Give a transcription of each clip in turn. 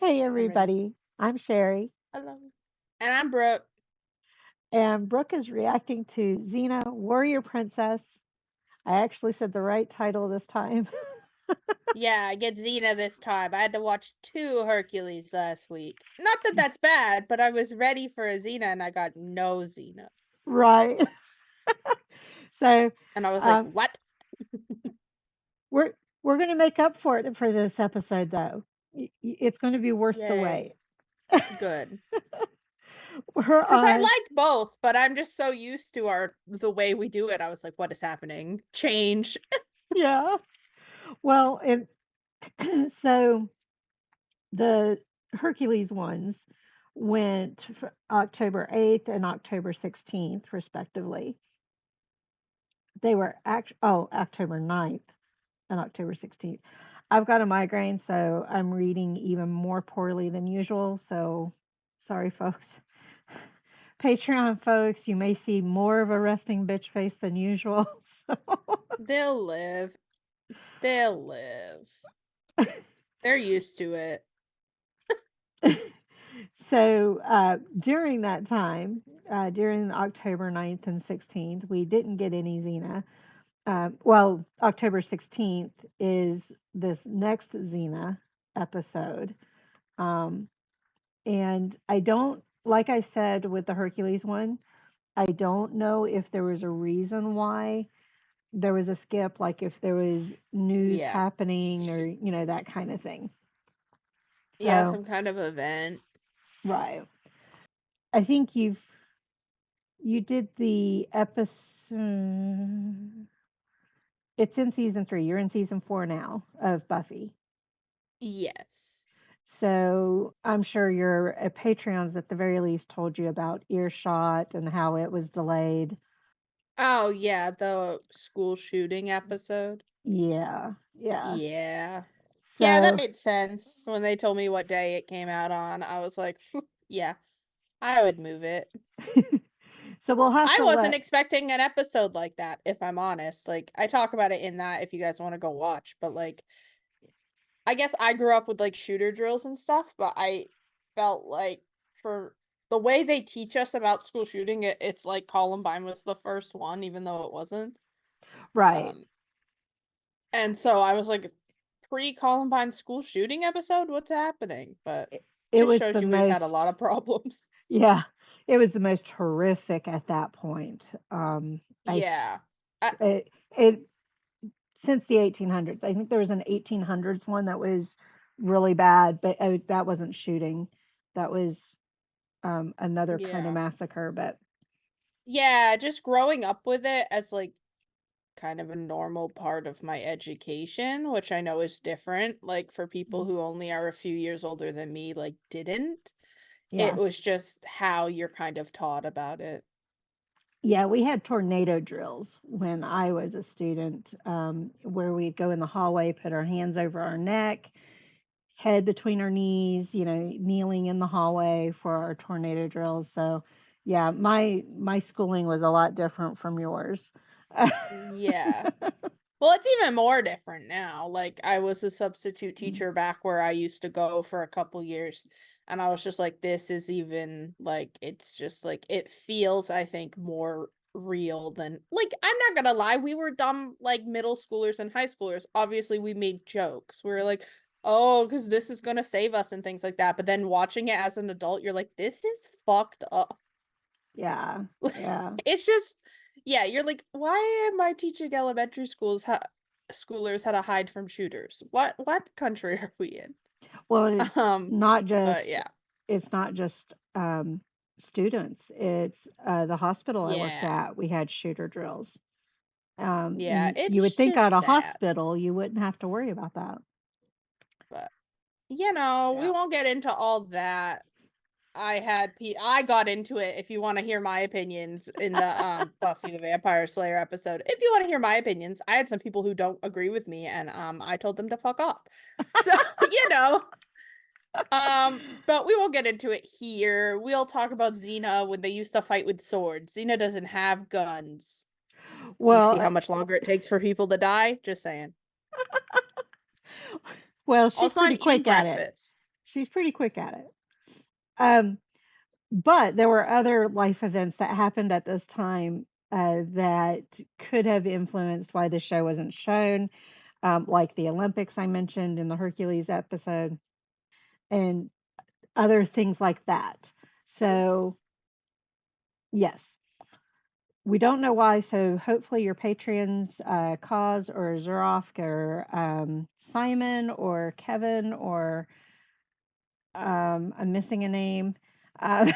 Hey, I'm ready. everybody. I'm Sherry, Hello. And I'm Brooke. and Brooke is reacting to Xena, Warrior Princess. I actually said the right title this time. Yeah, I get Xena this time. I had to watch two Hercules last week. Not that that's bad, but I was ready for a Xena and I got no Xena. Right. So, And I was like, um, what? we're we're going to make up for it for this episode, though. It's going to be worth the Yay. wait. Good. We're Because I on, like both, but I'm just so used to the way we do it. I was like, what is happening? Change. yeah. Well, and so the Hercules ones went October 8th and October 16th, respectively. They were October 9th and October 16th. I've got a migraine, so I'm reading even more poorly than usual. So sorry, folks. Patreon folks, you may see more of a resting bitch face than usual. They'll live. They'll live. They're used to it. So during that time, during October 9th and 16th, we didn't get any Xena. Well, October 16th is this next Xena episode. Um, and I don't, like I said with the Hercules one, I don't know if there was a reason why there was a skip, like if there was news Yeah. happening or, that kind of thing. Yeah, So, some kind of event. right. I think you did the episode. It's in season 3. You're in season 4 now of Buffy. Yes. So I'm sure your Patreons at the very least told you about Earshot and how it was delayed. Oh, yeah, the school shooting episode. Yeah, yeah. Yeah. Yeah, that So, made sense. When they told me what day it came out on, I was like, yeah, I would move it. so we'll have I to wasn't let. expecting an episode like that, if I'm honest. Like, I talk about it in that if you guys want to go watch, but like, I guess I grew up with like shooter drills and stuff, but I felt like for the way they teach us about school shooting, it's like Columbine was the first one, even though it wasn't. Right. Um, and so I was like, pre-Columbine school shooting episode? What's happening? But It just was shows the you we've had a most. lot of problems. Yeah, it was the most horrific at that point. I Yeah. I, it since the 1800s. I think there was an 1800s one that was really bad, but that wasn't shooting. That was another kind of yeah. massacre. But Yeah, just growing up with it as like kind of a normal part of my education, which I know is different. Like for people who only are a few years older than me, like didn't. It yeah, was just how you're kind of taught about it. yeah, we had tornado drills when I was a student, where we'd go in the hallway, put our hands over our neck, head between our knees, kneeling in the hallway for our tornado drills. So, yeah, my schooling was a lot different from yours. Yeah. Well, it's even more different now. Like, I was a substitute teacher back where I used to go for a couple years, and I was just like, this is even like, it's just like, it feels, I think, more real than like, I'm not gonna lie, we were dumb like middle schoolers and high schoolers. Obviously, we made jokes. We were like, oh, because this is gonna save us and things like that. But then watching it as an adult, you're like, this is fucked up. Yeah, yeah. It's just yeah, you're like, "Why am I teaching elementary schoolers how to hide from shooters? What country are we in?" Well, it's Um, not but just yeah. it's not just students. It's the hospital I worked Yeah. at. We had shooter drills. Yeah, And you would it's think at just a sad, hospital you wouldn't have to worry about that. but, we Yeah. won't get into all that. I got into it if you wanna hear my opinions in the, Buffy the Vampire Slayer episode. If you wanna hear my opinions, I had some people who don't agree with me, and, I told them to fuck off. So, you know but we won't get into it here. We'll talk about Xena when they used to fight with swords. Xena doesn't have guns. You Well, see how much longer it takes for people to die? Just saying. well, she's Also, I'm pretty eating quick at it. breakfast. She's pretty quick at it. Um, but there were other life events that happened at this time that could have influenced why the show wasn't shown, like the Olympics I mentioned in the Hercules episode, and other things like that. So, yes, we don't know why. So, hopefully, your Patreons, Cause or Zerofk or Simon or Kevin or I'm missing a name, uh,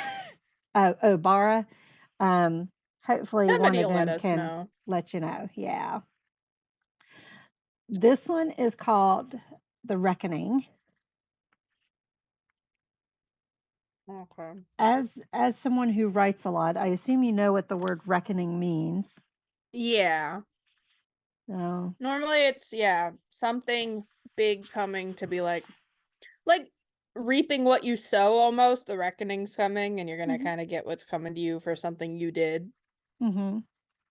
Obara. Hopefully, one Somebody of will let them us can know. let you know. Yeah. This one is called The Reckoning. Okay. As someone who writes a lot, I assume you know what the word reckoning means. Yeah. So, Normally it's something big coming to be like reaping what you sow almost. The reckoning's coming and you're gonna mhm, kind of get what's coming to you for something you did. mhm,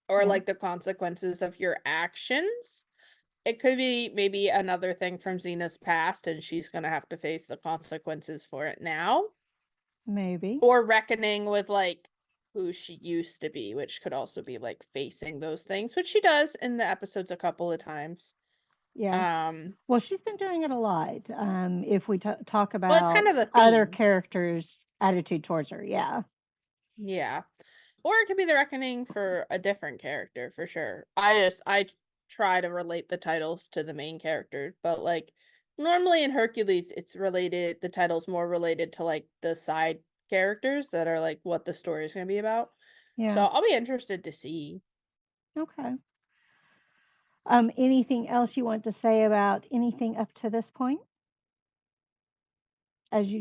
Or yeah, like the consequences of your actions. It could be maybe another thing from Xena's past and she's gonna have to face the consequences for it now. maybe, Or reckoning with like who she used to be, which could also be like facing those things, which she does in the episodes a couple of times. yeah. Um, Well, she's been doing it a lot. If we talk well, it's kind about of a other theme. characters' attitude towards her, yeah, Yeah. Or it could be the reckoning for a different character for sure. I try to relate the titles to the main character, but like normally in Hercules it's related the title's more related to like the side characters that are like what the story is going to be about. So yeah. I'll be interested to see. Okay. Anything else you want to say about anything up to this point as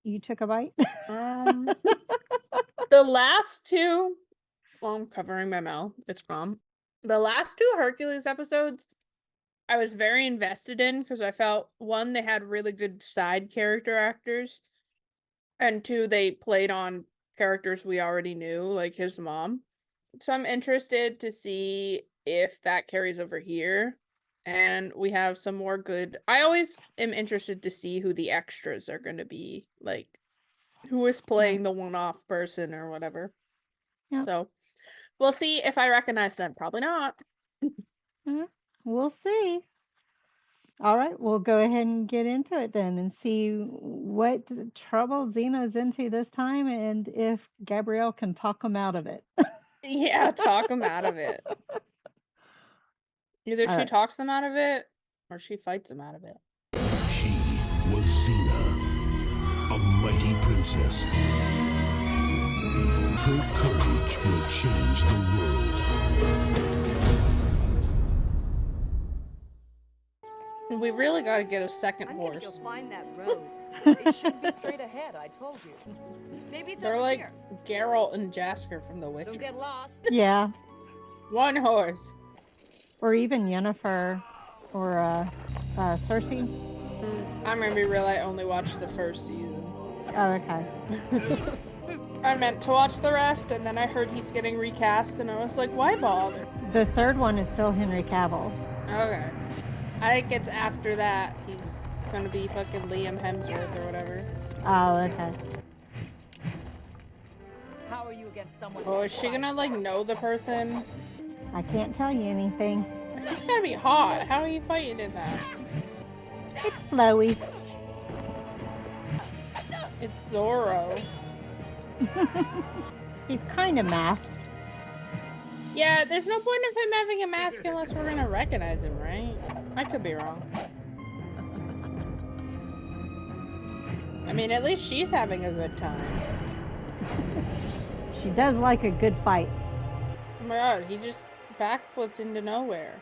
you took a bite? Um the last two, well, I'm covering my mouth. It's gone. The last two Hercules episodes I was very invested in because I felt one, they had really good side character actors, and two, they played on characters we already knew, like his mom. So I'm interested to see if that carries over here. And we have some more good. I always am interested to see who the extras are going to be, like who is Yeah. playing the one off person or whatever. Yep. So we'll see if I recognize them. Probably not. We'll see. All right, we'll go ahead and get into it then and see what trouble Xena's into this time and if Gabrielle can talk him out of it. Yeah, talk them out of it. Either All she right. talks them out of it or she fights them out of it. She was Xena, a mighty princess. Her courage will change the And we really got to get a second I'm gonna horse. go find that road. It should be straight ahead, I told you. Maybe it's They're over like here. Geralt and Jasker from The Don't Witcher. get lost. Yeah, One horse. or even Yennefer or Cersei. I'm gonna be real, I only watched the first season. Oh, okay. I meant to watch the rest, and then I heard he's getting recast, and I was like, why bother? The third one is still Henry Cavill. Okay. I think it's after that. He's gonna be fucking Liam Hemsworth or whatever. Oh, okay. How are you against someone? Oh, is she gonna like know the person? I can't tell you anything. He's gotta be hot. How are you fighting in that? It's flowy. It's Zorro. He's kind of masked. Yeah, there's no point of him having a mask unless we're gonna recognize him, right? I could be wrong. I mean, at least she's having a good time. She does like a good fight. Oh my god, he just backflipped into nowhere.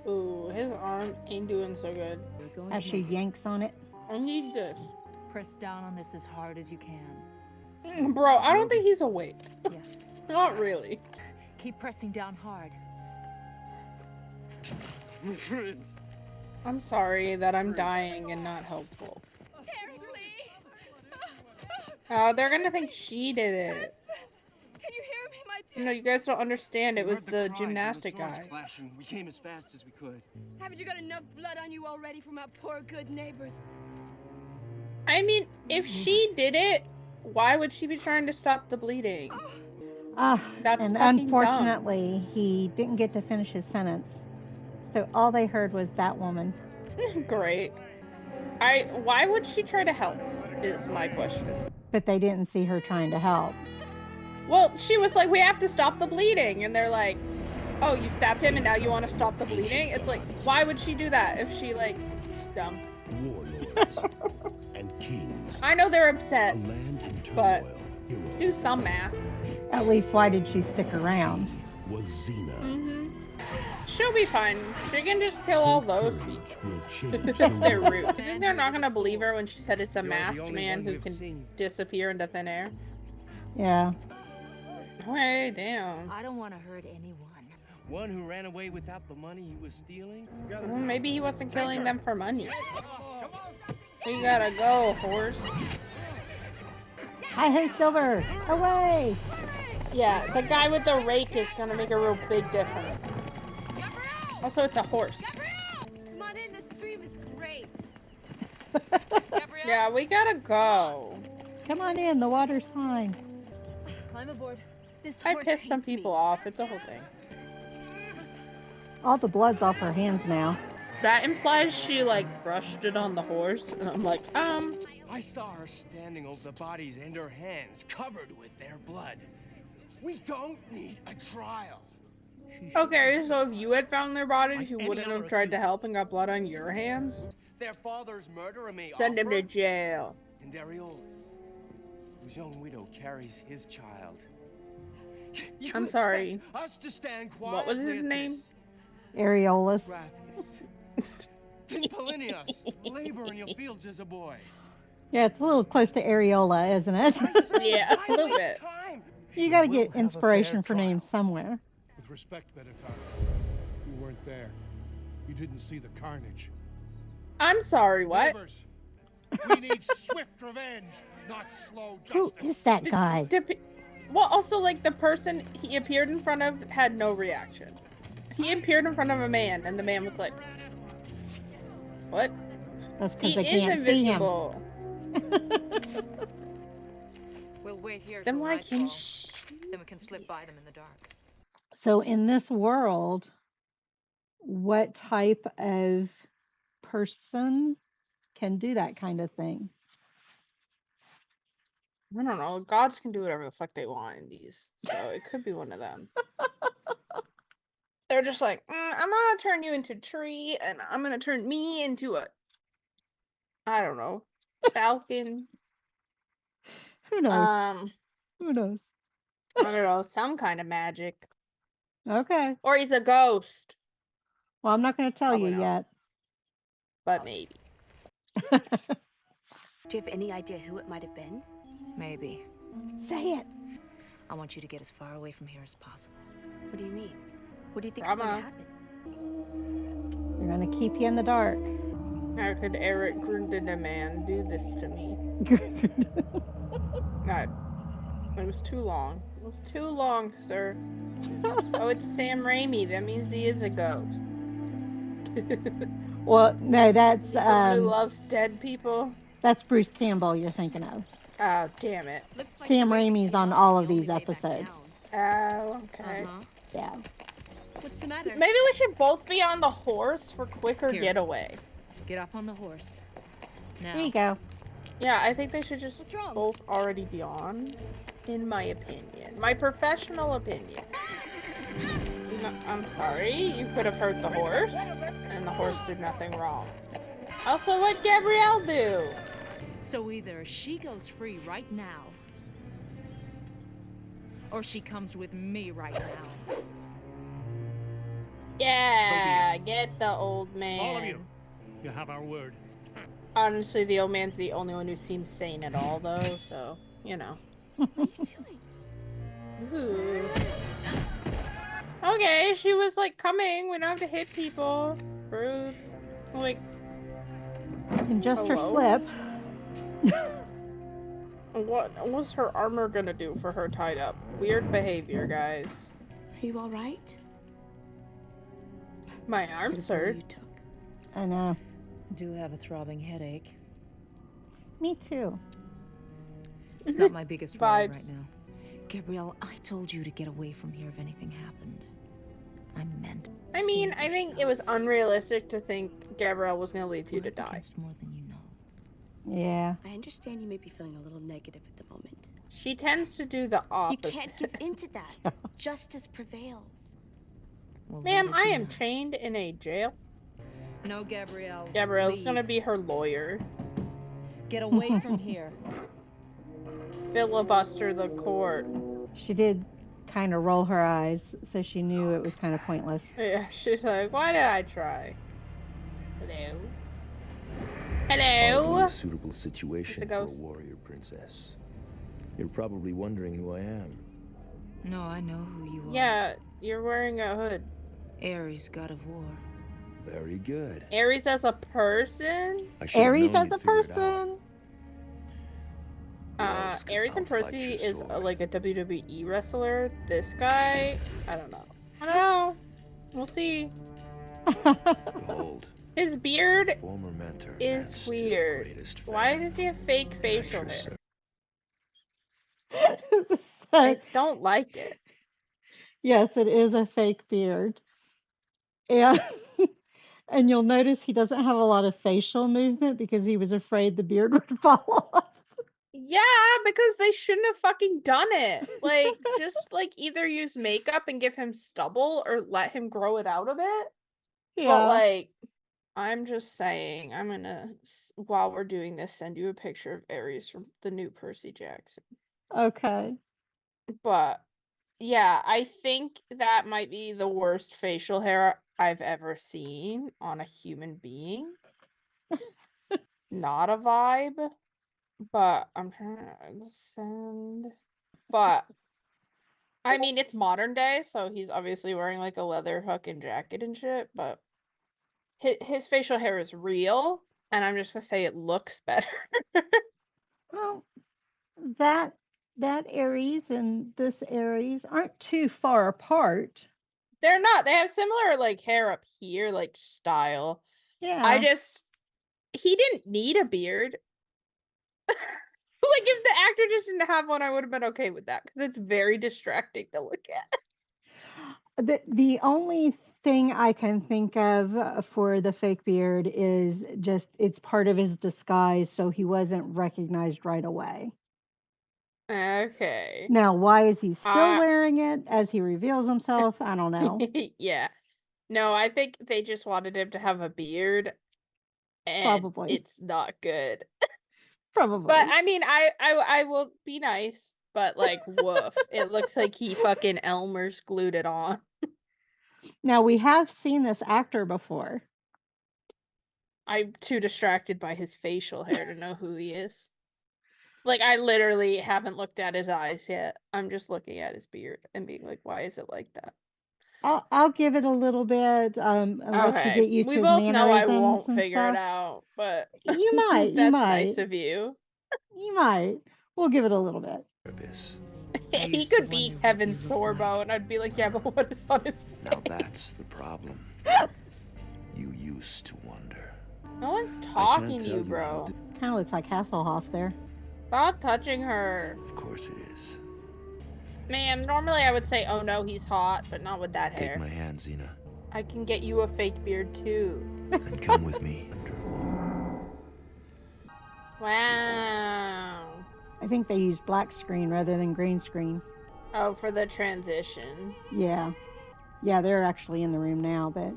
Ooh, his arm ain't doing so good. You're going As to she make it. yanks on it. I need this. Press down on this as hard as you can. Bro, I don't think he's awake. Yeah. Not really. Keep pressing down hard. I'm sorry that I'm dying and not helpful. Terry, please! Oh, they're gonna think she did it. Can you hear me, my dear? No, you guys don't understand. It We was heard the cries and gymnastic swords guy. clashing. We came as fast as we could. Haven't you got enough blood on you already from our poor good neighbors? I mean, if she did it, why would she be trying to stop the bleeding? That's And fucking dumb. unfortunately, he didn't get to finish his sentence. So all they heard was that woman. Great. Why would she try to help? Is my question. But they didn't see her trying to help. Well, she was like, we have to stop the bleeding. And they're like, oh, you stabbed him and now you want to stop the bleeding? It's like, why would she do that if she, like, dumb? Warlords and kings. I know they're A upset. land in But turmoil. Heroes. do some math. At least, why did she stick around? She was Xena. Mm-hmm. She'll be fine. She can just kill all those people. Courage will change If the they're world. rude. You think they're not gonna believe her when she said it's a masked man who can disappear into thin air? Yeah. Okay, damn. I don't want to hurt anyone. One who ran away without the money he was stealing? Well, maybe he wasn't killing them for money. We gotta go, horse. Hi-ho, Silver! Away! Yeah, the guy with the rake is gonna make a real big difference. Also, it's a horse. Come on in, the stream is great. Yeah, we gotta go. Come on in, the water's fine. Climb aboard. This I horse pissed some hates me. people off. It's a whole thing. All the blood's off her hands now. That implies she, like, brushed it on the horse. And I'm like, I saw her standing over the bodies and her hands covered with their blood. We don't need a trial. okay, so if you had found their bodies, you wouldn't have tried to help and got blood on your hands? Their father's murderer may Send him to offer, jail. and Ariolus, whose young widow carries his child. You I'm expect sorry. Us to stand What was quietly his at name? this? Areolus. Rathius. Didn't Polinius labor in your fields as a boy? Yeah, it's a little close to Areola, isn't it? Yeah, a Why little waste bit. time? You gotta will get have a inspiration fair for names trial. somewhere. With respect, Benatar, you weren't there. You didn't see the carnage. I'm sorry, what? Neighbors, we need swift revenge, not slow Who justice. is that guy? Well, also, like, the person he appeared in front of had no reaction. He appeared in front of a man, and the man was like, what? That's He because they is can't see him. invisible. We'll wait here Then till why nightfall. can she? Then we can slip by them in the dark. So in this world, what type of person can do that kind of thing? I don't know. Gods can do whatever the fuck they want in these, so it could be one of them. They're just like, I'm gonna turn you into a tree, and I'm gonna turn me into a, I don't know, falcon. Who knows? Who knows? I don't know, some kind of magic. Okay. Or he's a ghost, Well, I'm not going to tell Probably you not. but maybe. yet. Do you have any idea who it might have been? Maybe. Say it. I want you to get as far away from here as possible. What do you mean? What do you think's Drama. going to happen? We're going to keep you in the dark. How could Eric Grundeneman do this to me? God, it was too long. It was too long, sir. Oh, it's Sam Raimi. That means he is a ghost. Well, no, that's The one who loves dead people. that's Bruce Campbell you're thinking of. Oh, damn it. Looks like Sam the race Raimi's came on off all the of these only way back episodes. down. Oh, okay. Uh-huh. Yeah. What's the matter? Maybe we should both be on the horse for quicker Here. getaway. Get off on the horse. Now. There you go. Yeah, I think they should just What's wrong? both already be on, in my opinion. My professional opinion. No, I'm sorry, you could have hurt the horse, and the horse did nothing wrong. Also, what'd Gabrielle do? So either she goes free right now, or she comes with me right now. Yeah, get the old man. All of you. You have our word. Honestly, the old man's the only one who seems sane at all, though, so, you know. What are you doing? Ooh. Okay, she was like coming. We don't have to hit people. Rude. Like, And just her Hello? slip. what was her armor gonna do for her tied up? Weird behavior, guys. Are you all right? My arm's hurt. You took. I know. Do have a throbbing headache. Me too. It's not my biggest worry right Vibes. now. Gabrielle, I told you to get away from here if anything happened. I meant. I mean, save I think it yourself. was unrealistic to think Gabrielle was gonna leave you We're to up die. against more than you know. Yeah. I understand you may be feeling a little negative at the moment. She tends to do the You opposite. can't give in to that. Justice prevails. Well, Ma'am, let it I be am nice. chained in a jail. No, Gabrielle. Gabrielle's leave. gonna be her lawyer. Get away from here. Filibuster the court. She did kind of roll her eyes, so she knew it was kind of pointless. Yeah, she's like, why did I try? Hello? Hardly Hello? a suitable situation It's a for a ghost. warrior princess. You're probably wondering who I am. No, I know who you are. Yeah, you're wearing a hood. Ares, god of war. Very good. Ares as a person? I should have Ares known as you'd a figure it out. person. Who else could Ares and outfight Percy your is sword? like a WWE wrestler. This guy, I don't know. I don't know. We'll see. Behold, His beard former mentor is and still weird. greatest Why fan. does he have fake facial Precious hair? So, I don't like it. yes, it is a fake beard. And and you'll notice he doesn't have a lot of facial movement because he was afraid the beard would fall off. Yeah, because they shouldn't have fucking done it. Like, just like either use makeup and give him stubble or let him grow it out a bit. But Yeah. like, I'm just saying, I'm gonna, while we're doing this, send you a picture of Ares from the new Percy Jackson. Okay. But yeah, I think that might be the worst facial hair I've ever seen on a human being. Not a vibe, but I'm trying to send. But I mean, it's modern day, so he's obviously wearing like a leather hook and jacket and shit. But his facial hair is real, and I'm just gonna say it looks better. Well, that Aries and this Aries aren't too far apart. They're not. They have similar like hair up here, like style. Yeah. He didn't need a beard. Like if the actor just didn't have one, I would have been okay with that because it's very distracting to look at. The only thing I can think of for the fake beard is just it's part of his disguise, so he wasn't recognized right away. Okay. Now, why is he still wearing it as he reveals himself? I don't know. Yeah. No, I think they just wanted him to have a beard, and Probably. it's not good. Probably. But I mean, I will be nice, but like, woof, it looks like he fucking Elmer's glued it on. Now, we have seen this actor before. I'm too distracted by his facial hair to know who he is. Like, I literally haven't looked at his eyes yet. I'm just looking at his beard and being like, why is it like that? I'll give it a little bit and let you get used We to his both know I mannerisms won't and figure it stuff. out, but You might. that's You might. nice of you. You might. We'll give it a little bit. He could be Kevin Sorbo, and I'd be like, yeah, but what is on his Now that's the problem. You used to wonder. No one's talking to you, bro. Kind of looks like Hasselhoff there. Stop touching her. Of course it is. Ma'am, normally I would say, oh no, he's hot, but not with that hair. Take my hand, Xena, I can get you a fake beard too. and come with me. Wow. I think they used black screen rather than green screen. Oh, for the transition. Yeah. Yeah, they're actually in the room now, but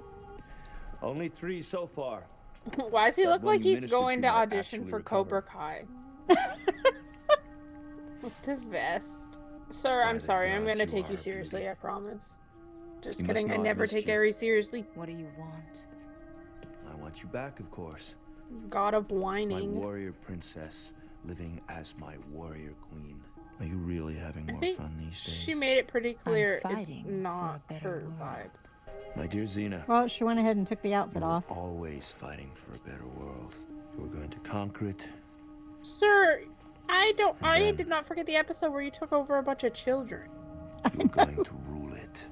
Only 3 so far. Why does he That look one like you he's ministered going to to might audition actually for recover. Cobra Kai? With the vest. Sir, By I'm the sorry, I'm gods, gonna you take are you a seriously, beauty. I promise. Just You kidding, must I know I've never missed take you. Aries seriously. What do you want? I want you back, of course. God of My whining. warrior princess, living as my warrior queen. Are you really having I more think fun these days? she made it pretty clear it's fighting for a not better her world. vibe. My dear Xena, well, she went ahead and took the outfit you were off. always fighting for a better world. You were going to conquer it. Sir, I then- did not forget the episode where you took over a bunch of children. You were going to rule it.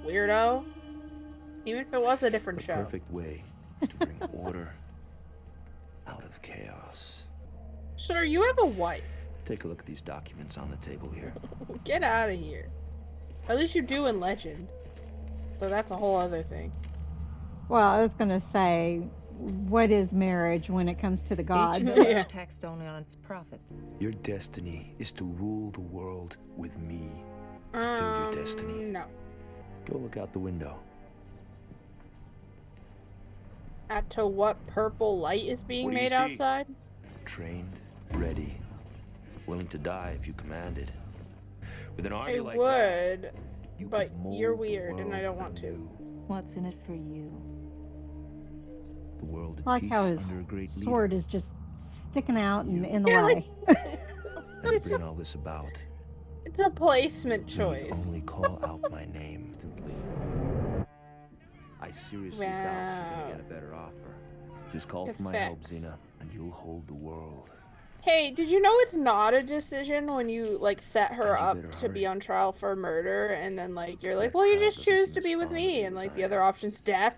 Weirdo. Even if it was a different The show. perfect way to bring order out of chaos. Sir, you have a wife. Take a look at these documents on the table here. Get out of here. At least you do in Legend. So that's a whole other thing. Well, I was going to say, what is marriage when it comes to the gods? Each village is taxed only on its profits. Your destiny is to rule the world with me. Fulfill your destiny. No. Go look out the window. To what purple light is being What do you made see? outside? Trained, ready, willing to die if you commanded. With an army I like would, that, but mold you're the weird and I world don't want to. anew. What's in it for you? The world at I like peace how his under a great sword leader. is just sticking out and in the Yeah, way. To bring all this about, It's a placement you choice. need only call out my name instantly. I seriously doubt you're gonna get a better offer. Just call for my help, Effects. Xena, and you'll hold the world. Hey, did you know it's not a decision when you, like, set her And you up better to be hurry. on trial for murder, and then, like, you're like, That well, you crowd just doesn't choose seem to as be with fond of me, you and, as like, I the am. other option's death?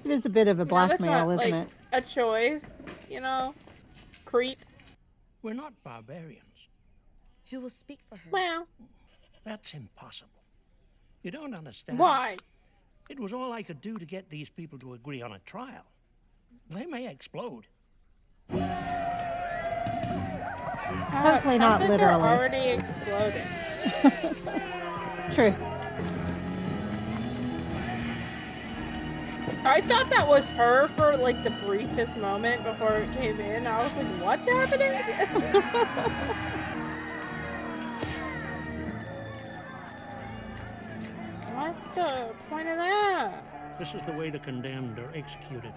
It is a bit of a No, that's blackmail, not, isn't like, it? a choice, you know? Creep. We're not barbarians. Who will speak for her? Well, That's impossible. You don't understand. why? It was all I could do to get these people to agree on a trial. They may explode. Hopefully It not sounds like literally. they're already exploding. True. I thought that was her for, like, the briefest moment before it came in. I was like, what's happening? What's the point of that? This is the way the condemned are executed.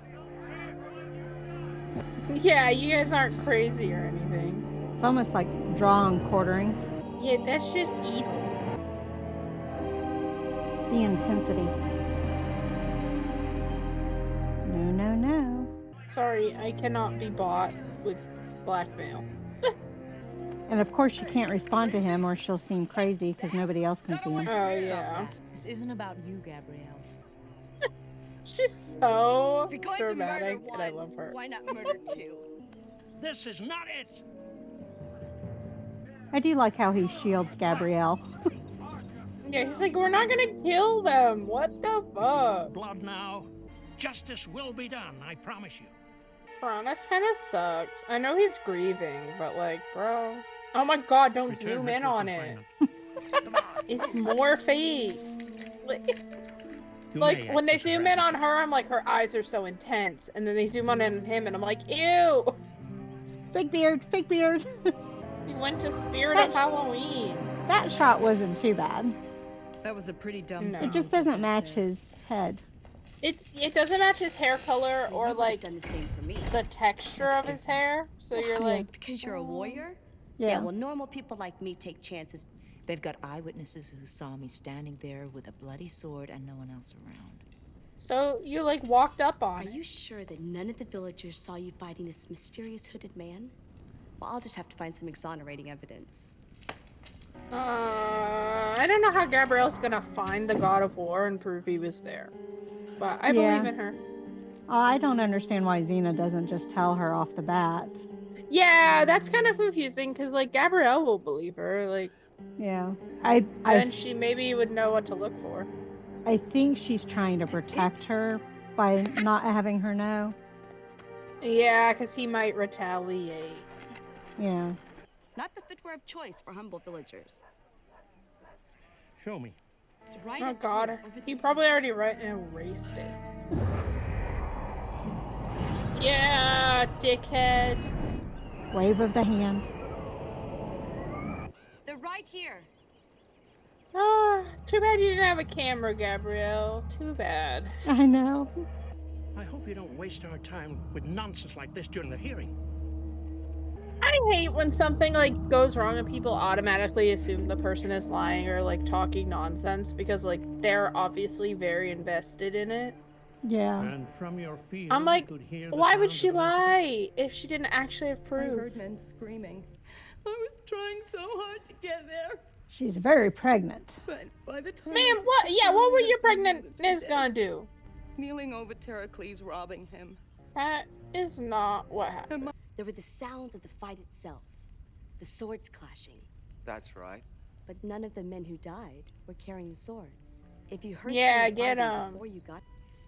Yeah, you guys aren't crazy or anything. It's almost like draw and quartering. Yeah, that's just evil. The intensity. No, no, no. Sorry, I cannot be bought with blackmail. And of course, she can't respond to him or she'll seem crazy because nobody else can see him. Oh, yeah. This isn't about you, Gabrielle. She's so If you're going dramatic, to murder and I one, love her. why not murder two? This is not it! I do like how he shields Gabrielle. Yeah, he's like, we're not gonna kill them. What the fuck? Blood now. Justice will be done, I promise you. Piranhas kind of sucks. I know he's grieving, but like, bro. Oh my god, don't Return zoom her in to her on it. confinement. It's more fake. You Like, may when they act as a zoom in on referee. her, I'm like, her eyes are so intense. And then they zoom in on him, and I'm like, ew! Fake beard, fake beard. He went to Spirit of Halloween. That shot wasn't too bad. That was a pretty dumb No. It just doesn't match his head. It doesn't match his hair color Well, or, you would've like, done the same for me. the texture of his hair. So you're Yeah. like, Because you're a warrior? Yeah. Well, normal people like me take chances. They've got eyewitnesses who saw me standing there with a bloody sword and no one else around. so you, like, walked up Are on it. you sure that none of the villagers saw you fighting this mysterious hooded man? Well, I'll just have to find some exonerating evidence. I don't know how Gabrielle's gonna find the God of War and prove he was there. But I Yeah. believe in her. I don't understand why Xena doesn't just tell her off the bat. Yeah, that's kind of confusing, because, like, Gabrielle will believe her, like, Yeah. then she maybe would know what to look for. I think she's trying to protect her by not having her know. Yeah, because he might retaliate. Yeah. Not the footwear of choice for humble villagers. Show me. It's right Oh up god, here, over he there. probably already erased it. Yeah, dickhead. Wave of the hand. They're right here. Ah, too bad you didn't have a camera, Gabrielle. Too bad. I know. I hope you don't waste our time with nonsense like this during the hearing. I hate when something, like, goes wrong and people automatically assume the person is lying or, like, talking nonsense because, like, they're obviously very invested in it. Yeah. And from your field, I'm like, you could hear the why would sounds she of an incident. lie if she didn't actually have I proof? heard men screaming. I was trying so hard to get there, She's very pregnant. but by the time Ma'am, what? Yeah, what were your pregnantness gonna do? kneeling over Terracles, robbing him. That is not what happened. The There were the sounds of the fight itself, the swords clashing. That's right. But none of the men who died were carrying swords. If you heard Yeah, someone get fighting 'em. before you got,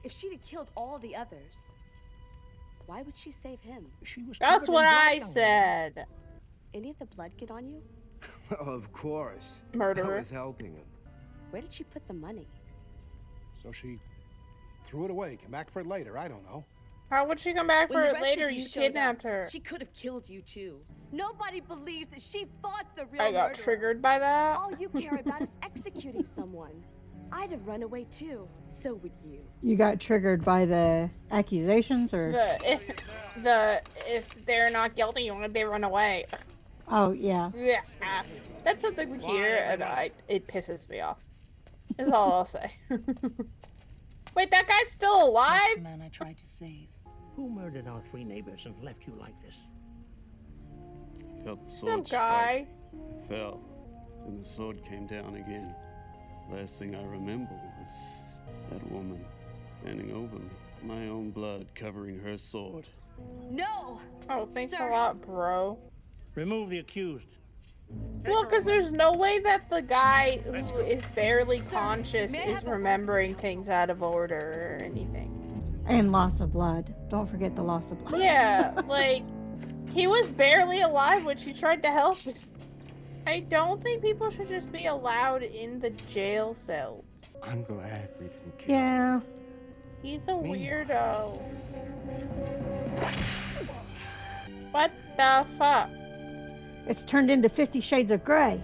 if she'd have killed all the others, why would she save him? She was That's covered in what blood, I young lady. said. Any of the blood get on you? Of course. I Murderer. was helping him. Where did she put the money? So she threw it away, came back for it later. I don't know. How would she come back When for the it rest later? of you You showed kidnapped up, her. She could have killed you too. Nobody believes that she fought the real I got murderer. triggered by that. All you care about is executing someone. I'd have run away too. So would you. You got triggered by the accusations, or? If they're not guilty, they run away. Oh, yeah. Yeah, that's something we hear, and it pisses me off. Is all I'll say. Wait, that guy's still That's alive? the man I tried to save. Who murdered our 3 neighbors and left you like this? Felt the Some sword guy. strike. Fell. And the sword came down again. Last thing I remember was that woman standing over me. My own blood covering her sword. No! Oh, thanks Sir. a lot, bro. Remove the accused. Well, because there's no way that the guy Let's who go. is barely Sir, conscious may I is have a word? remembering things out of order or anything. And loss of blood. Don't forget the loss of blood. Yeah, like, he was barely alive when she tried to help him. I don't think people should just be allowed in the jail cells. I'm glad we didn't kill Yeah. He's a Meanwhile- weirdo. What the fuck? It's turned into 50 Shades of Grey.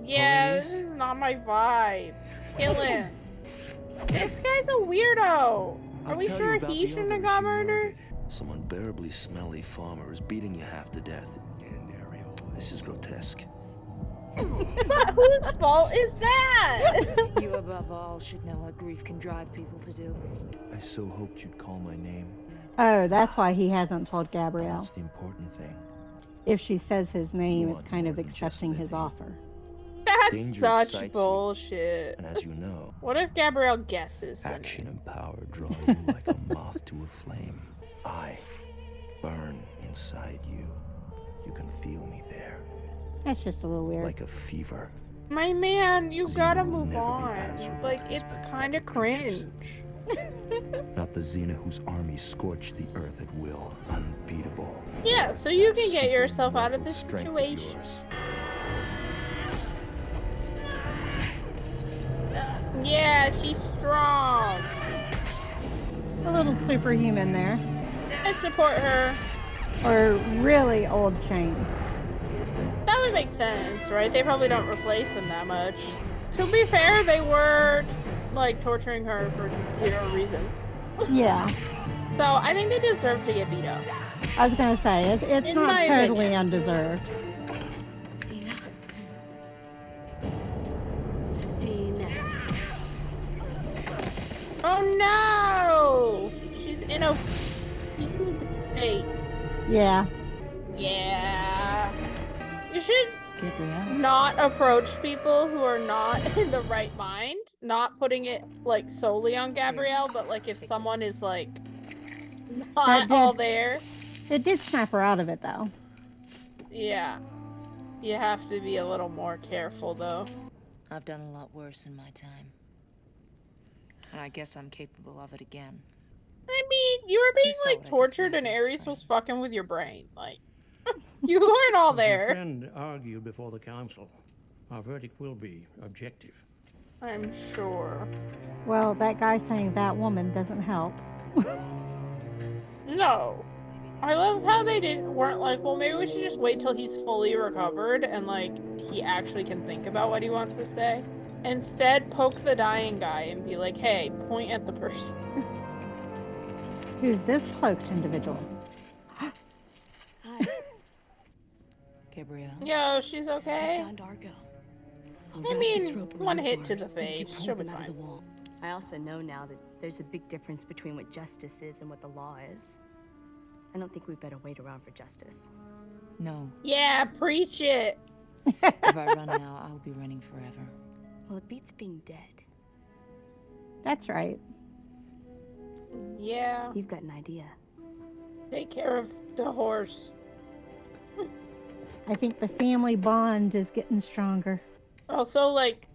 Yeah, Police? this is not my vibe. Kill him. This guy's a weirdo. Are I'll we tell sure you about he the shouldn't have others got you murdered? Some unbearably smelly farmer is beating you half to death. And Ariel. This is grotesque. Whose fault is that? You above all should know what grief can drive people to do. I so hoped you'd call my name. Oh, that's why he hasn't told Gabrielle. That's the important thing. If she says his name, You it's want kind more of than just accepting his living. offer. That's Danger such excites you. bullshit. And as you know, What if Gabrielle guesses the action name? and power draw you like a moth to a flame. I burn inside you. You can feel me there, That's just a little weird. like a fever. My man, you Xena gotta will move never be on. answerable Like, to these it's pathetic kinda creatures. cringe. Not the Xena whose armies scorch the earth at will. Unbeatable. Yeah, so you That can get yourself out of supermortal this strength of situation. yours. Yeah, she's strong. A little superhuman there. I support her. Or really old chains. That would make sense, right? They probably don't replace them that much. To be fair, they were, like, torturing her for 0 reasons. Yeah. So, I think they deserve to get beat up. I was going to say, it's In not my totally opinion. undeserved. Xena. Xena. Oh no! She's in a fugue state. Yeah. Yeah. You should Gabrielle? not approach people who are not in the right mind. Not putting it, like, solely on Gabrielle, but, like, if someone is, like, not all there. It did snap her out of it, though. Yeah. You have to be a little more careful, though. I've done a lot worse in my time. And I guess I'm capable of it again. I mean, you were being, You saw like, what I did to tortured my and best Ares friend. was fucking with your brain. Like, you weren't all If your there. friend argued before the council, our verdict will be objective. I'm sure. Well, that guy saying that woman doesn't help. No. I love how they weren't like, well, maybe we should just wait till he's fully recovered and, like, he actually can think about what he wants to say. Instead, poke the dying guy and be like, hey, point at the person. Who's this cloaked individual? Hi. Gabrielle? Yo, she's I okay. found Argo. I'll I wrap mean, this rope around one the hit to the bars, then you can face. pull She'll be them out of fine. the wall. I also know now that there's a big difference between what justice is and what the law is. I don't think we better wait around for justice. No. Yeah, preach it. If I run now, I'll be running forever. Well, it beats being dead. That's right. Yeah. You've got an idea. Take care of the horse. I think the family bond is getting stronger. Also, like,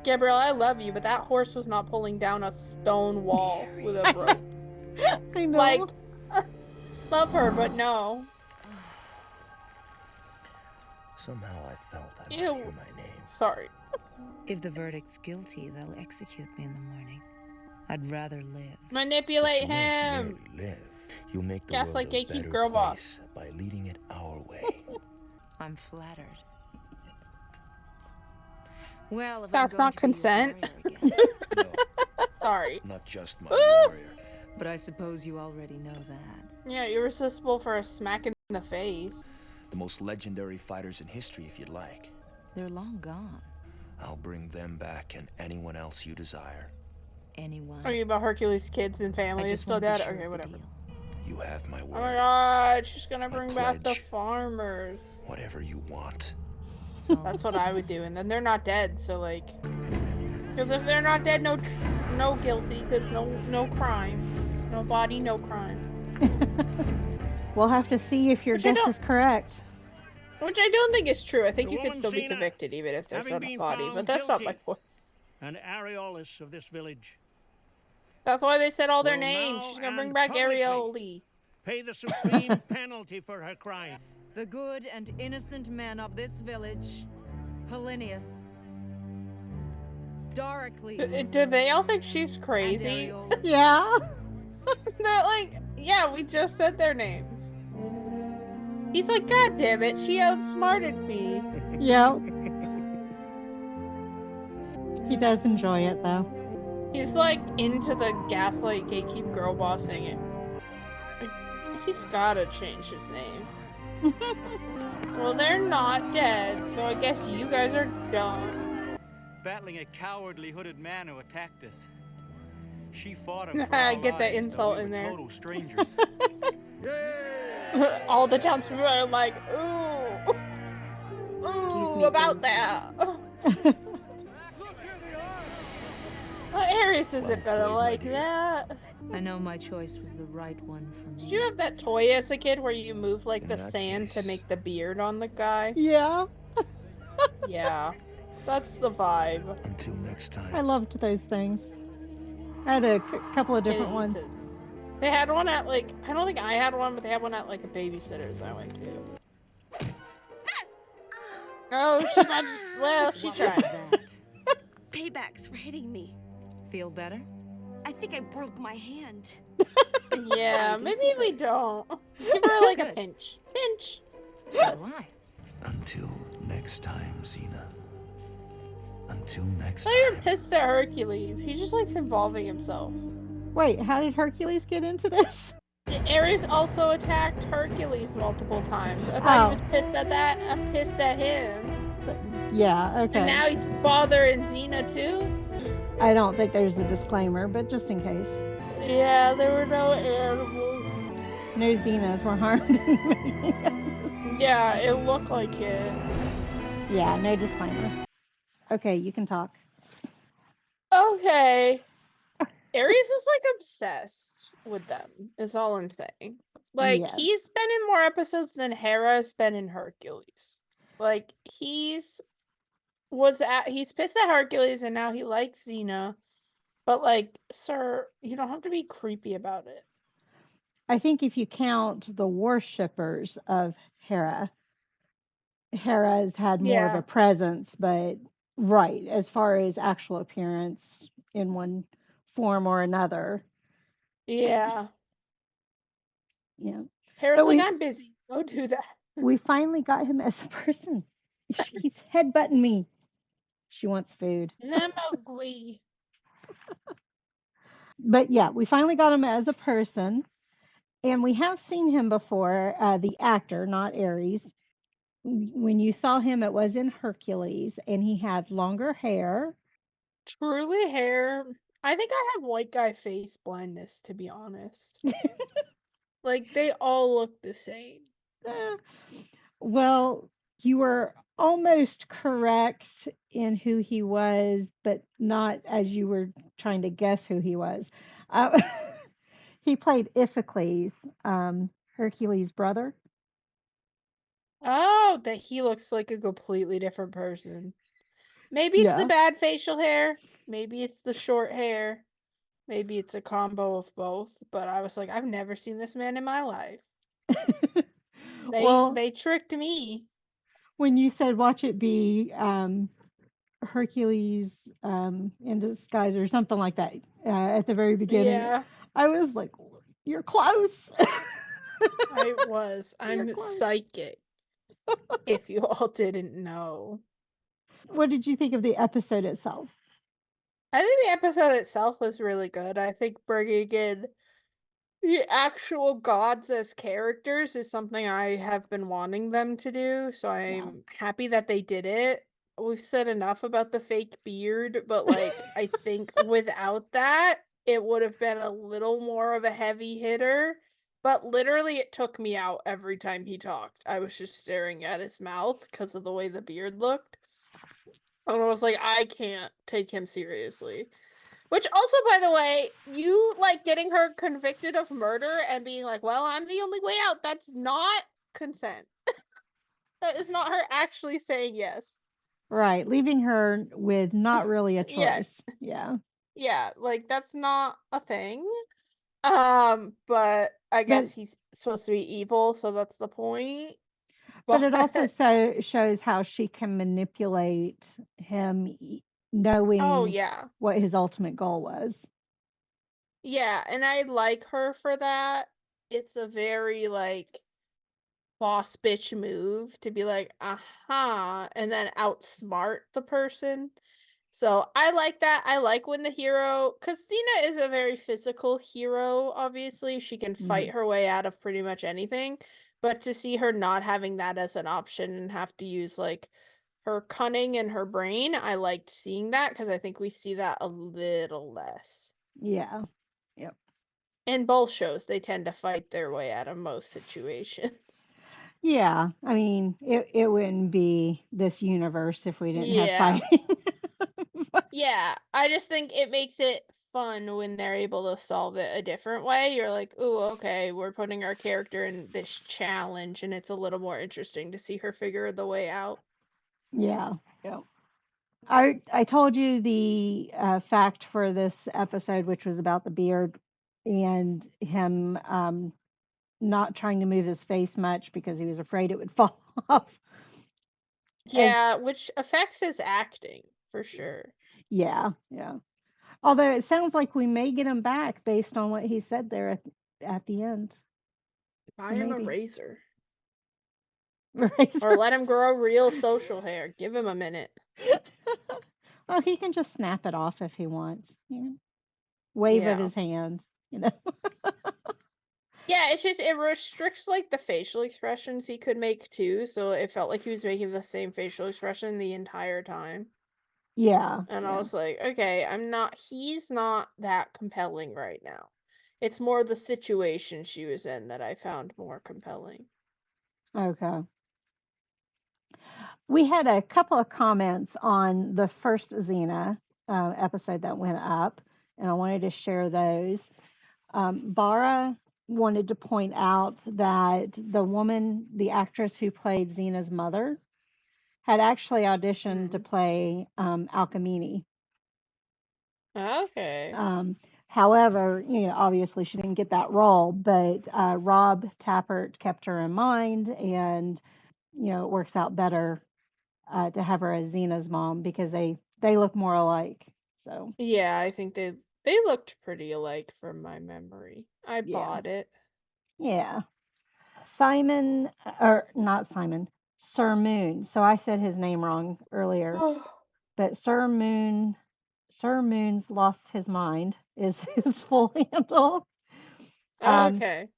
Gabrielle, I love you, but that horse was not pulling down a stone wall with a rope. I know. Like, love her, but no. Somehow I felt I must Ew. hear my name. Sorry. If the verdict's guilty, they'll execute me in the morning. I'd rather live. Manipulate But you won't him. merely live. You'll make the Gaslight, world a gatekeep, better girl place by leading it our way. I'm flattered. Well, if That's I'm going not to consent. be your warrior again. No, Sorry. not just my Woo! warrior. But I suppose you already know that. Yeah, irresistible for a smack in the face. The most legendary fighters in history, if you'd like. They're long gone. I'll bring them back and anyone else you desire. Anyone. Are you about Hercules' kids and I family is just still want to be dead? sure Okay, of the whatever. deal. You have my word. Oh my god, she's gonna My bring back the pledge. farmers. Whatever you want. That's what I would do, and then they're not dead, so like, because if they're not dead, no guilty, because no crime, no body, no crime. We'll have to see if your guess is correct. Which I don't think is true. I think The you could woman still be Xena, convicted even if there's having not a been body, found but that's not my guilty, point. and Areolis of this village That's why they said all their will names. now She's gonna bring and back publicly Arioli. pay the supreme penalty for her crime. The good and innocent men of this village, Polinius, Doricles. Do they all think she's crazy? Yeah. They're like, yeah, we just said their names. He's like, God damn it, she outsmarted me. Yep. He does enjoy it though. He's like into the gaslight gatekeep girl boss singing. Like, he's gotta change his name. Well, they're not dead, so I guess you guys are dumb. Battling a cowardly hooded man who attacked us. She fought him for I our get that lives, insult though we in were there. total strangers. All the townspeople are like, ooh, ooh, about that. Well, Ares isn't gonna like that. I know my choice was the right one for me. Did you have that toy as a kid where you move like the sand to make the beard on the guy? Yeah. Yeah, that's the vibe. Until next time. I loved those things. I had a couple of different ones. They had one at like, I don't think I had one, but they had one at like a babysitter's I went to. Oh, she punched, well, she tried. Paybacks for hitting me. Feel better? I think I broke my hand. Yeah, maybe we don't. Give her like a pinch. Pinch. So do I. Until next time, Xena. Until next So you're pissed at Hercules. He just likes involving himself. Wait, how did Hercules get into this? Ares also attacked Hercules multiple times. I thought he was pissed at that. I'm pissed at him. Yeah, okay. And now he's bothering Xena too? I don't think there's a disclaimer, but just in case. Yeah, there were no animals. No Xenas were harmed. Yeah, it looked like it. Yeah, no disclaimer. Okay, you can talk. Okay. Ares is like obsessed with them, is all I'm saying. Like, Yes. he's been in more episodes than Hera's been in Hercules. Like, he's pissed at Hercules and now he likes Xena. But like, sir, you don't have to be creepy about it. I think if you count the worshippers of Hera, Hera's had more of Yeah. a presence, but right, as far as actual appearance in one form or another. Yeah. Yeah. Hera's But like, we- I'm busy. Go do that. We finally got him as a person. She keeps headbutting me. She wants food. I'm ugly. But yeah, we finally got him as a person. And we have seen him before, the actor, not Ares. When you saw him, it was in Hercules, and he had longer hair. Truly hair. I think I have white guy face blindness, to be honest. Like, they all look the same. Well, you were almost correct in who he was, but not as you were trying to guess who he was. He played Iphicles, Hercules' brother. Oh, that he looks like a completely different person. Maybe it's the Yeah. bad facial hair. Maybe it's the short hair. Maybe it's a combo of both. But I was like, I've never seen this man in my life. Well, They tricked me. when you said watch it be Hercules in disguise or something like that at the very beginning, Yeah, I was like, you're close. I was. You're I'm close. psychic. If you all didn't know. What did you think of the episode itself? I think the episode itself was really good. I think bringing in the actual gods as characters is something I have been wanting them to do, so Yeah. I'm happy that they did it. We've said enough about the fake beard, but like I think without that, it would have been a little more of a heavy hitter. But literally, it took me out every time he talked. I was just staring at his mouth because of the way the beard looked. And I was like, I can't take him seriously. Which also, by the way, you like getting her convicted of murder and being like, well, I'm the only way out. That's not consent. That is not her actually saying yes. Right, leaving her with not really a Yeah, choice. Yeah. yeah, like that's not a thing. But I But guess he's supposed to be evil, so that's the point. but it also But shows how she can manipulate him oh knowing yeah. what his ultimate goal was. Yeah, and I like her for that. It's a very like boss bitch move to be like, aha, and then outsmart the person. So I like that. I like when the hero, because Xena is a very physical hero, obviously. She can fight Mhm. her way out of pretty much anything. But to see her not having that as an option and have to use like her cunning and her brain, I liked seeing that because I think we see that a little less. Yeah. Yep. In both shows, they tend to fight their way out of most situations. Yeah. I mean, it wouldn't be this universe if we didn't have Yeah. fighting. Yeah, I just think it makes it fun when they're able to solve it a different way. You're like, "Ooh, okay, we're putting our character in this challenge and it's a little more interesting to see her figure the way out." Yeah. Yep. I told you the fact for this episode, which was about the beard and him not trying to move his face much because he was afraid it would fall off. As Yeah, which affects his acting for sure. yeah, yeah. Although it sounds like we may get him back based on what he said there at the end. Buy So him a maybe razor. razor. Or let him grow real social hair. Give him a minute. Well, he can just snap it off if he wants. You know, wave of Yeah. his hand. You know. Yeah, it's just it restricts like the facial expressions he could make too, so it felt like he was making the same facial expression the entire time. Yeah, And I yeah. was like, okay, he's not that compelling right now. It's more the situation she was in that I found more compelling. Okay. We had a couple of comments on the first Xena episode that went up, and I wanted to share those. Bara wanted to point out that the woman, the actress who played Xena's mother, had actually auditioned to play Alchemini. Okay. However, you know, obviously she didn't get that role, but Rob Tappert kept her in mind, and you know, it works out better to have her as Xena's mom because they look more alike. So Yeah, I think they looked pretty alike from my memory. I yeah, bought it. yeah. Simon, or not Simon, Sir Moon. So I said his name wrong earlier, but Sir Moon's lost his mind is his full handle. Um, Okay.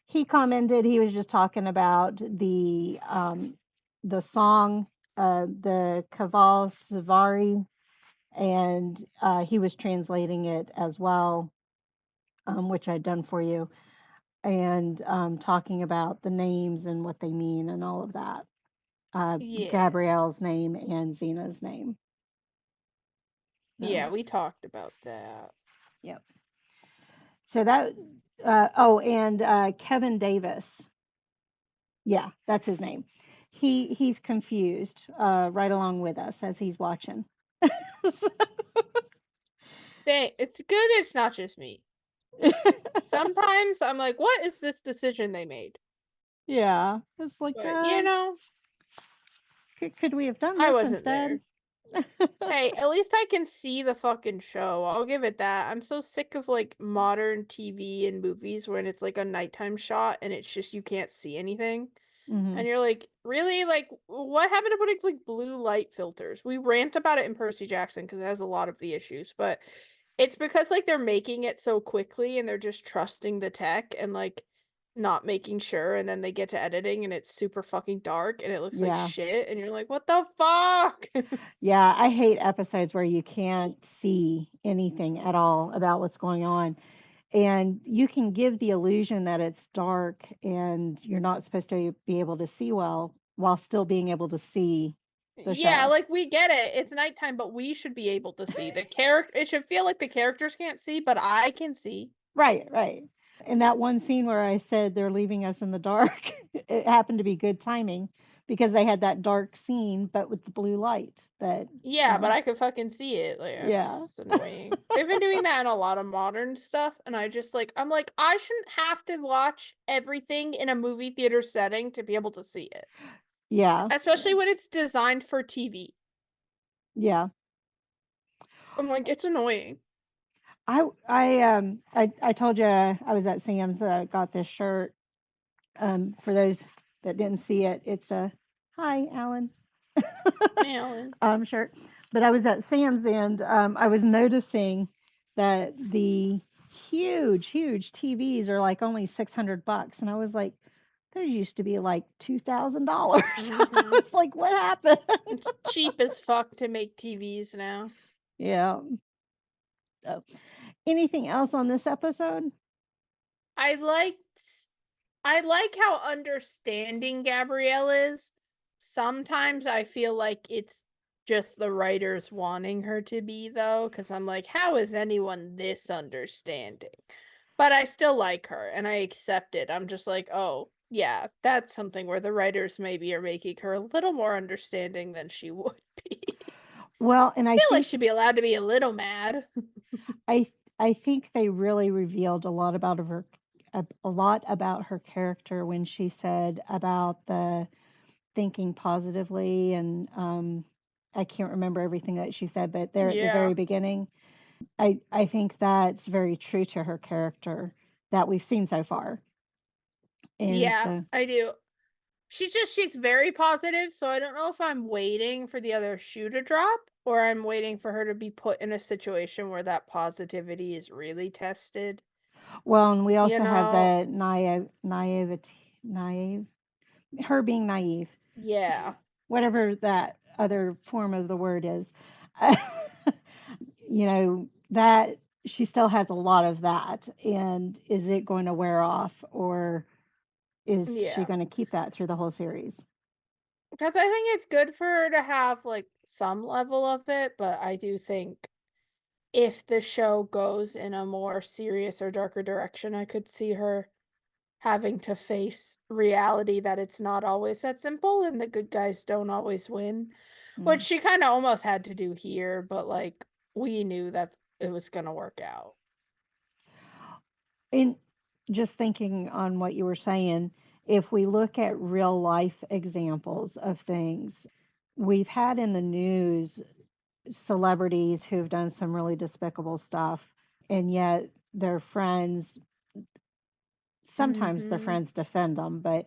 he commented he was just talking about the song, the Kaval Savari, and he was translating it as well, which I'd done for you, and talking about the names and what they mean and all of that. Yeah. Gabrielle's name and Xena's name. So, Yeah, we talked about that. yep. So that, oh, and Kevin Davis. Yeah, that's his name. he's confused right along with us as he's watching. It's good it's not just me. Sometimes I'm like, what is this decision they made? Yeah, it's like, But, you know, could we have done I this wasn't instead? there. Hey, at least I can see the fucking show. I'll give it that. I'm so sick of like modern TV and movies when it's like a nighttime shot and it's just you can't see anything. Mhm. And you're like, really? Like, what happened to putting like blue light filters? We rant about it in Percy Jackson because it has a lot of the issues, but it's because like they're making it so quickly and they're just trusting the tech and like not making sure, and then they get to editing and it's super fucking dark and it looks like Yeah. shit, and you're like, what the fuck? Yeah, I hate episodes where you can't see anything at all about what's going on. And you can give the illusion that it's dark and you're not supposed to be able to see well while still being able to see the Yeah, show. like we get it. It's nighttime, but we should be able to see. The character it should feel like the characters can't see, but I can see. Right, right. In that one scene where I said they're leaving us in the dark, it happened to be good timing because they had that dark scene, but with the blue light that, Yeah, but I could fucking see it. Like, yeah. it's annoying. They've been doing that in a lot of modern stuff, and I just like I'm like, I shouldn't have to watch everything in a movie theater setting to be able to see it. Yeah. Especially when it's designed for TV. Yeah. I'm like, it's annoying. I told you I was at Sam's, got this shirt. For those that didn't see it, it's a hi, Alan. Alan. Shirt. But I was at Sam's and I was noticing that the huge TVs are like only $600, and I was like, those used to be like $2,000. I was like, what happened? It's cheap as fuck to make TVs now. Yeah. So, anything else on this episode? I like how understanding Gabrielle is. Sometimes I feel like it's just the writers wanting her to be, though, because I'm like, how is anyone this understanding? But I still like her and I accept it. I'm just like, oh, yeah, that's something where the writers maybe are making her a little more understanding than she would be. Well, and I feel like she'd be allowed to be a little mad. I think they really revealed a lot about her character when she said about the thinking positively, and I can't remember everything that she said, but there at the very Yeah. beginning, I think that's very true to her character that we've seen so far. And Yeah, so, I do. She's very positive, so I don't know if I'm waiting for the other shoe to drop or I'm waiting for her to be put in a situation where that positivity is really tested. well, and we also You have know? the naive, her being naive, Yeah. whatever that other form of the word is. That she still has a lot of that, and is it going to wear off, or is she Yeah. going to keep that through the whole series? Because I think it's good for her to have like some level of it, but I do think if the show goes in a more serious or darker direction, I could see her having to face reality that it's not always that simple and the good guys don't always win, which she kind of almost had to do here, but like we knew that it was going to work out. And just thinking on what you were saying, if we look at real life examples of things, we've had in the news celebrities who've done some really despicable stuff, and yet their friends, sometimes their friends defend them, but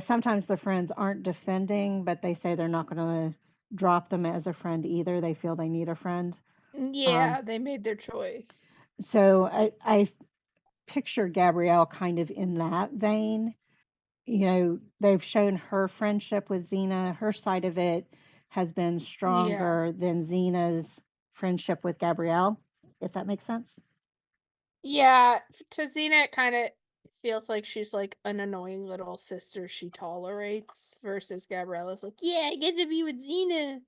sometimes their friends aren't defending, but they say they're not going to drop them as a friend either. They feel they need a friend. Yeah, they made their choice. So I picture Gabrielle kind of in that vein. They've shown her friendship with Xena. Her side of it has been stronger than Xena's friendship with Gabrielle, if that makes sense. Yeah, to Xena, it kind of feels like she's like an annoying little sister she tolerates, versus Gabriella's like, yeah, I get to be with Xena.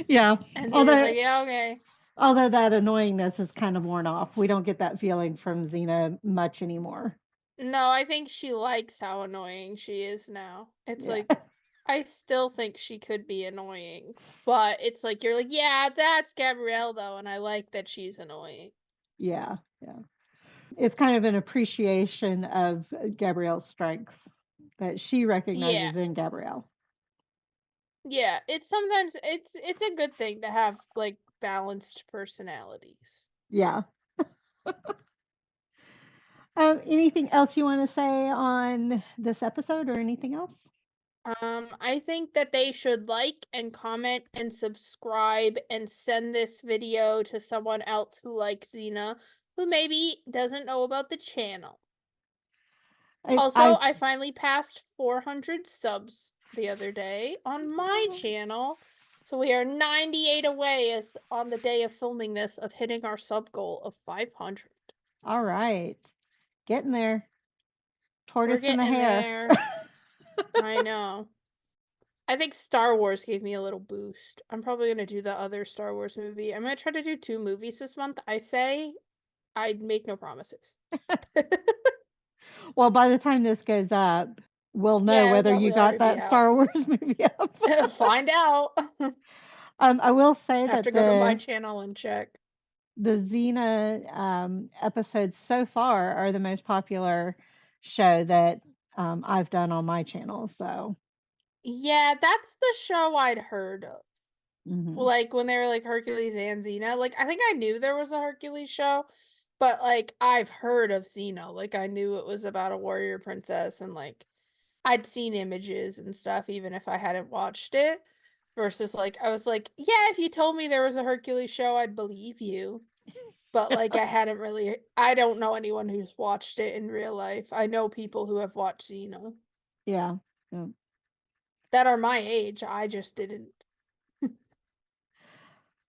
Yeah. And Xena's like, yeah, okay. Although that annoyingness is kind of worn off. We don't get that feeling from Xena much anymore. No, I think she likes how annoying she is now. It's Yeah. like, I still think she could be annoying, but it's like, you're like, yeah, that's Gabrielle, though, and I like that she's annoying. Yeah. Yeah. It's kind of an appreciation of Gabrielle's strengths that she Yeah. recognizes in Gabrielle. Yeah, it's sometimes it's a good thing to have like balanced personalities. Yeah. Anything else you want to say on this episode or anything else? I think that they should like and comment and subscribe and send this video to someone else who likes Xena, who maybe doesn't know about the channel. Also, I finally passed 400 subs the other day on my channel. So we are 98 away on the day of filming this of hitting our sub goal of 500. All right. Getting there. We're Tortoise and the getting hare. there. I know. I think Star Wars gave me a little boost. I'm probably going to do the other Star Wars movie. I'm going to try to do 2 movies this month. I say I'd make no promises. Well, by the time this goes up, we'll know Yeah, it'll whether you probably got already be that out. Star Wars movie up. Find out. I will say Have that to go to my channel and check. the Xena episodes so far are the most popular show that I've done on my channel. So, Yeah, that's the show I'd heard of. mhm. Like when they were like Hercules and Xena. Like I think I knew there was a Hercules show, but like I've heard of Xena. Like I knew it was about a warrior princess and like I'd seen images and stuff even if I hadn't watched it. Versus like I was like, yeah, if you told me there was a Hercules show, I'd believe you. But like I don't know anyone who's watched it in real life. I know people who have watched Xena Yeah. Yeah. that are my age. I just didn't.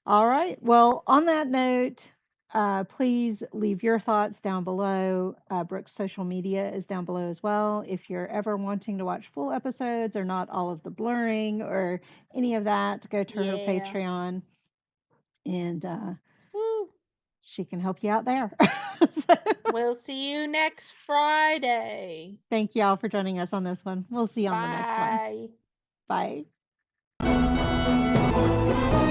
All right. Well, on that note, please leave your thoughts down below. Brooke's social media is down below as well. If you're ever wanting to watch full episodes or not all of the blurring or any of that, go to her Patreon and Woo. she can help you out there. We'll see you next Friday. Thank you all for joining us on this one. We'll see you on the next one. Bye. Bye.